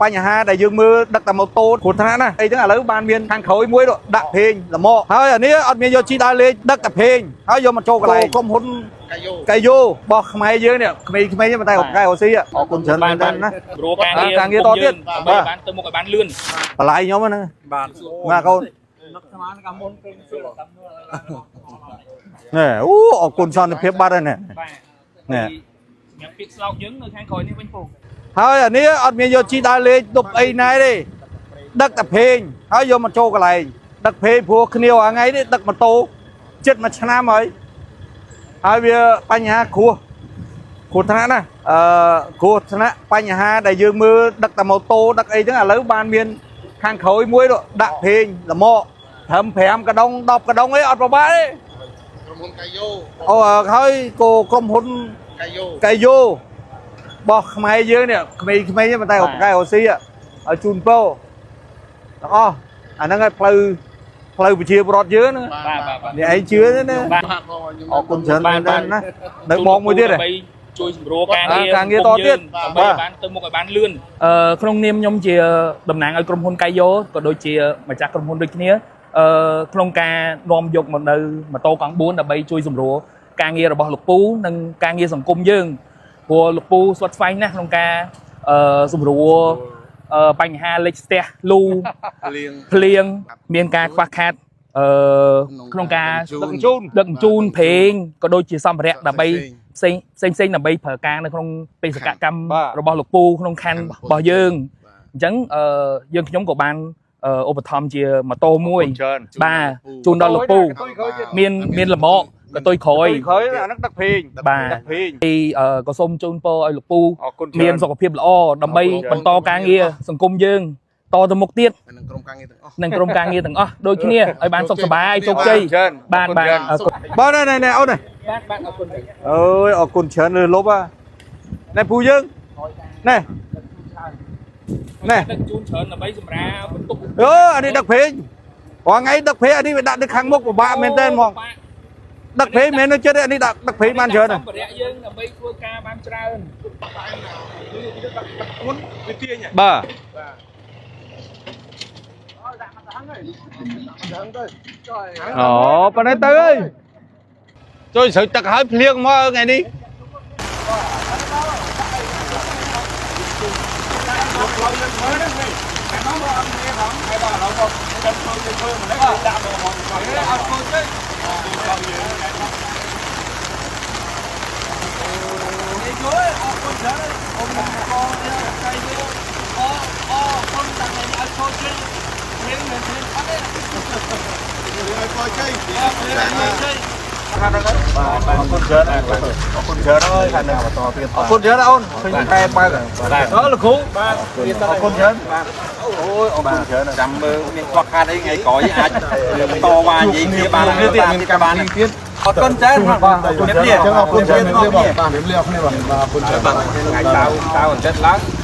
បញ្ហាដែលយើងមើលដឹកតែម៉ូតូគ្រោះថ្នាក់ណាអីចឹងឥឡូវបានមានខាងក្រោយមួយដាក់ភេងល្មកហើយអានេះអត់មានយកជីដើរលេងដឹកតែភេងហើយយកមកចូលកន្លែងក្រុមហ៊ុនកាយូបោះខ្មែរយើងនេះក្មេងៗហ្នឹងតែកែអូស៊ីអរគុណច្រើនមែនទេណាព្រោះការងារតទៀតបានទៅមុខឲ្យបានលឿនបលាយខ្ញុំហ្នឹងបាទមកកូនណែអូអរគុណសន្តិភាពបាត់ហើយណែញ៉ាំពីស្លោកយើងនៅខាងក្រោយនេះវិញពូហើយអានេះអត់មានយកជីដើរលេងដប់អីណែទេដឹកតែភេងហើយយកមកចូលកន្លែងដឹកភេងព្រោះគ្នាអាថ្ងៃនេះដឹកម៉ូតូចិត្តមួយឆ្នាំហើយវាបញ្ហាគ្រោះថ្នាក់ណាគ្រោះថ្នាក់បញ្ហាដែលយើងមើលដឹកតែម៉ូតូដឹកអីចឹងឥឡូវបានមានខាងក្រោយមួយដាក់ភេងល្មកត្រឹម5កដុង10កដុងអីអត់ប្របាទេក្រុមហ៊ុនកាយូអូហើយក្រុមហ៊ុនកាយូបោះខ្មែរយើងនេះក្មេងៗហ្នឹងតែកែអូស៊ីឲ្យជូនពោទាំងអស់អាហ្នឹងឲ្យផ្លូវប្រជាពលរដ្ឋយើងហ្នឹងបាទនេះឯងជឿទេណាអរគុណច្រើនមែនទេណានៅបងមួយទៀតជួយសម្រួលការងារតទៀតបានទៅមុខឲ្យបានលឿនក្នុងនាមខ្ញុំជាតំណាងឲ្យក្រុមហ៊ុនកាយយោក៏ដូចជាម្ចាស់ក្រុមហ៊ុនដូចគ្នាក្នុងការនាំយកមកនៅម៉ូតូកង់4ដើម្បីជួយសម្រួលការងាររបស់លោកពូនិងការងារសង្គមយើងព្រោះលោកពូស្វាត់ស្វែងណាស់ក្នុងការសម្រួលបញ្ហាលេខស្ទះលូភ្លៀងមានការខ្វះខាតក្នុងការដឹកជញ្ជូនប្រេងក៏ដូចជាសម្ភារៈដើម្បីផ្សេងដើម្បីប្រើការនៅក្នុងបេសកកម្មរបស់លោកពូក្នុងខណ្ឌរបស់យើងអញ្ចឹងយើងខ្ញុំក៏បានឧបត្ថម្ភជាម៉ូតូមួយបាទជូនដល់លោកពូមានល្មកក៏ទុយក្រោយអាហ្នឹងដឹកភេងបាទហើយក៏សូមជូនពរឲ្យលោកពូមានសុខភាពល្អដើម្បីបន្តការងារសង្គមយើងតទៅមុខទៀតនឹងក្រុមការងារទាំងអស់ទាំងអស់ដូចគ្នាឲ្យបានសុខសប្បាយជោគជ័យបាទណែអូនបាទអរគុណអើយអរគុណច្រើនលើលប់ណែពូយើងណែដឹកជូនច្រើនដើម្បីសម្រាប់បន្ទុកអានេះដឹកភេងព្រោះថ្ងៃដឹកភេងអានេះវាដាក់នៅខាងមុខពិបាកមែនតើហ្មងដឹកភេងមែននៅចិត្តអានេះដឹកភេងបានច្រើនសម្ភារៈយើងដើម្បីធ្វើការបានច្រើនបាទអូប៉ុណ្ណេះទៅអើយជួយស្រូវទឹកឲ្យភ្លៀងមកថ្ងៃនេះអរគុណច្រើនហើយខាងនេះបន្តទៀតអរគុណច្រើនអូនឃើញតែបើកលោកគ្រូបាទអរគុណច្រើនបាទអូយអរគុណច្រើនចាំមើលមានខ្វះខាតអីថ្ងៃក្រោយអាចតវ៉ានិយាយគ្នាបានទៀតមានការបានទៀតអរគុណច្រើនបាទអរគុណច្រើនអរគុណច្រើនបាទជំរាបលាគ្នាបាទអរគុណច្រើនបាទថ្ងៃតៅបន្តិចឡើង